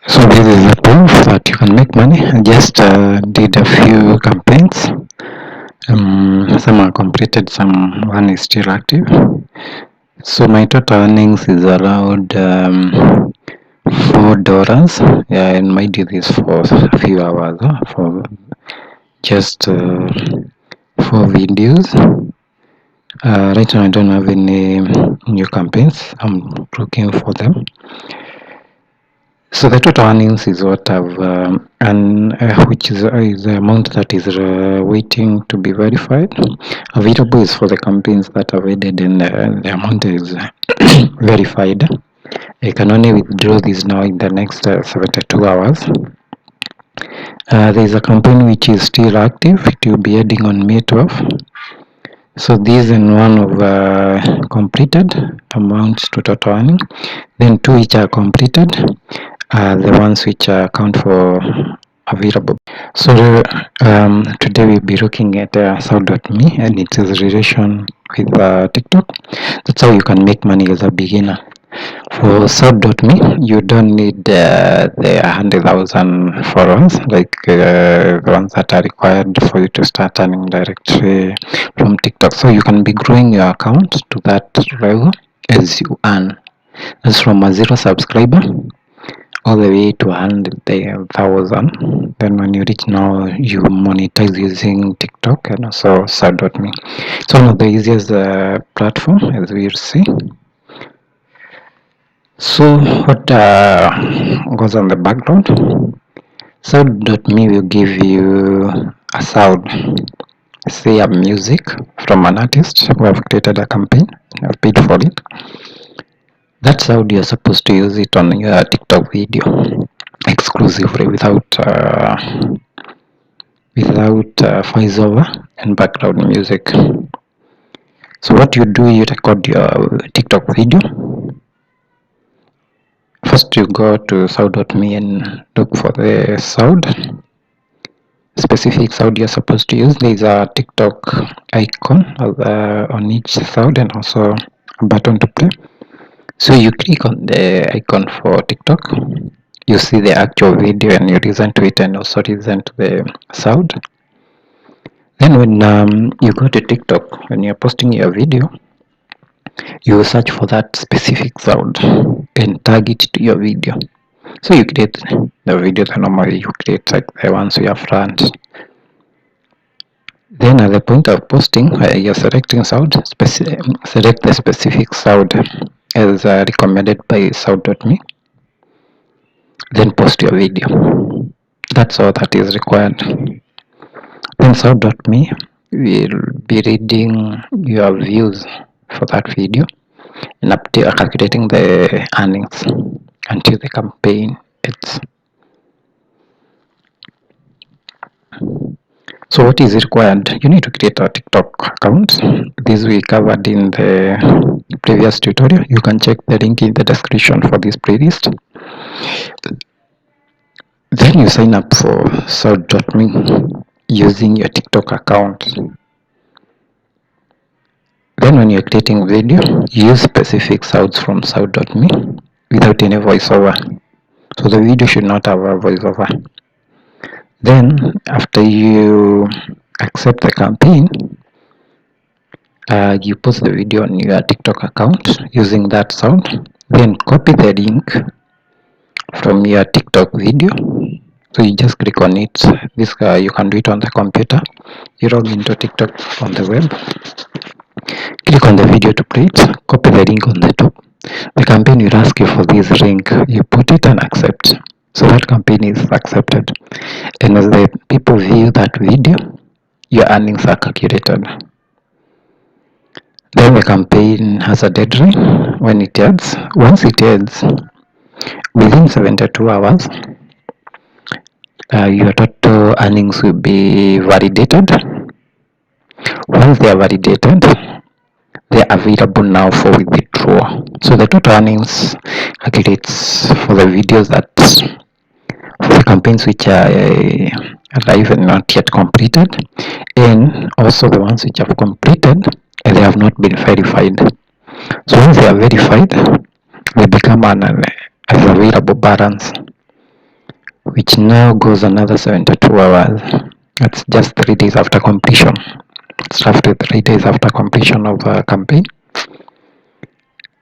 So this is a proof that you can make money. I just did a few campaigns. Some are completed, some one is still active. So my total earnings is around $4. Yeah, and might do this for a few hours for just 4 videos. Right now I don't have any new campaigns. I'm looking for them. So the total earnings is what I've and which is the amount that is waiting to be verified. Available is for the campaigns that are added and the amount is verified. I can only withdraw this now in the next 72 hours. There is a campaign which is still active. It will be ending on May 12th. So these in one of completed amounts to total earning. Then two which are completed are the ones which account for available. So today we'll be looking at Sound.me and its relation with TikTok. That's how you can make money as a beginner. For Sound.me, you don't need the 100,000 followers like the ones that are required for you to start earning directly from TikTok. So you can be growing your account to that level as you earn. That's from a zero subscriber all the way to 100,000. Then when you reach now, you monetize using TikTok and also Sound.me. It's one of the easiest platform as we'll see. So what goes on the background? Sound.me will give you a sound, say a music from an artist who have created a campaign, have paid for it. That's how you're supposed to use it on your TikTok video exclusively without voiceover and background music. So what you do, you record your TikTok video. First you go to Sound.me and look for the sound, specific sound you're supposed to use. There's a TikTok icon on each sound and also a button to play. So you click on the icon for TikTok, you see the actual video and you listen to it and also listen to the sound. Then when you go to TikTok, when you're posting your video, you search for that specific sound and tag it to your video. So you create the video that normally you create, like the ones we have front. Then at the point of posting, you're selecting sound, select the specific sound as recommended by Sound.me. Then post your video. That's all that is required. Then Sound.me will be reading your views for that video and calculating the earnings until the campaign ends. So what is required? You need to create a TikTok account. This we covered in the previous tutorial. You can check the link in the description for this playlist. Then you sign up for Sound.me using your TikTok account. Then when you're creating video, use specific sounds from Sound.me without any voiceover. So the video should not have a voiceover. Then after you accept the campaign, you post the video on your TikTok account using that sound. Then copy the link from your TikTok video. So you just click on it. This you can do it on the computer. You log into TikTok on the web. Click on the video to play it. Copy the link on the top. The campaign will ask you for this link. You put it and accept. So that campaign is accepted. And as the people view that video, your earnings are calculated. Then the campaign has a deadline when it ends. Once it ends, within 72 hours, your total earnings will be validated. Once they are validated, they are available now for withdrawal. So the total earnings calculates for the videos that for the campaigns which are live and not yet completed, and also the ones which have completed and they have not been verified. So once they are verified, they become an as available balance. which now goes another 72 hours. That's just 3 days after completion. It's after 3 days after completion of a campaign.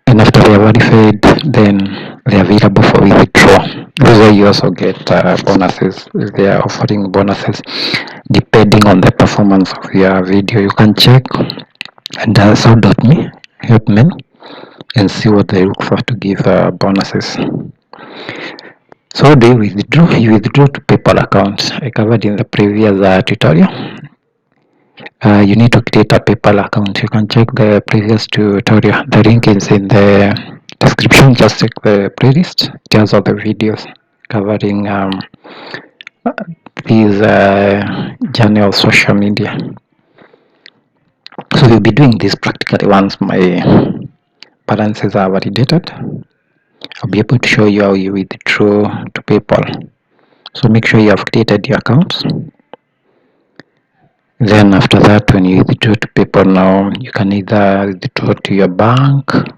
And after they are verified, then they are available for withdrawal. This is where you also get bonuses. They are offering bonuses depending on the performance of your video. You can check and so.me, help me, and see what they look for to give bonuses. So do you withdraw? You withdraw to PayPal account. I covered in the previous tutorial. You need to create a PayPal account. You can check the previous tutorial. The link is in the description. Just check the playlist. It has all the videos covering these journey of social media. So we'll be doing this practically once my balances are validated. I'll be able to show you how you withdraw to PayPal. So make sure you have created your accounts. Then after that, when you withdraw to PayPal now, you can either withdraw to your bank from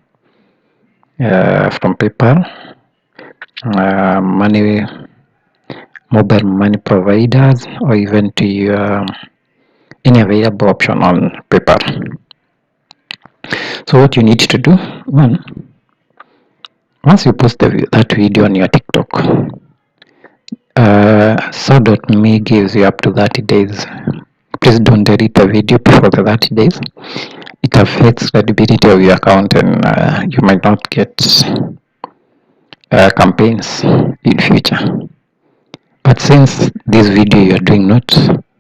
PayPal, mobile money providers, or even to your any available option on PayPal. So what you need to do, once you post that video on your TikTok, so.me gives you up to 30 days. Please don't delete the video before the 30 days. It affects credibility of your account, and you might not get campaigns in future. But since this video you are doing not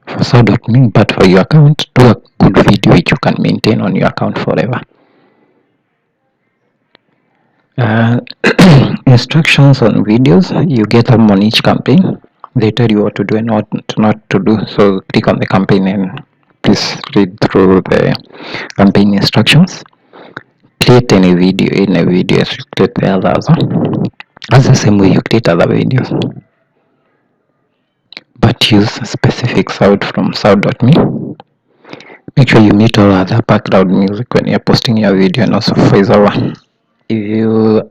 for so.me but for your account, do a good video which you can maintain on your account forever. Instructions on videos, you get them on each campaign. They tell you what to do and what not to do. So click on the campaign and please read through the campaign instructions. Create any video in a video as you create the others. That's the same way you create other videos, but use specific sound from sound.me. Make sure you mute all other background music when you're posting your video, and also voiceover. If you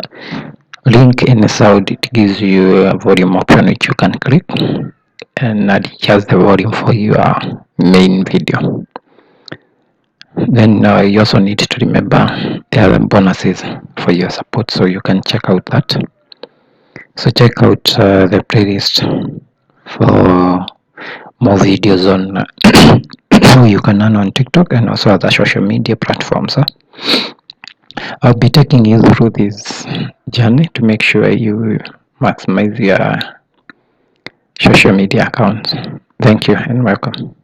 link in a sound, it gives you a volume option which you can click and adjust the volume for your main video. Then you also need to remember there are bonuses for your support, so you can check out that. So check out the playlist for more videos on how you can earn on TikTok and also other social media platforms. I'll be taking you through this journey to make sure you maximize your social media accounts. Thank you and welcome.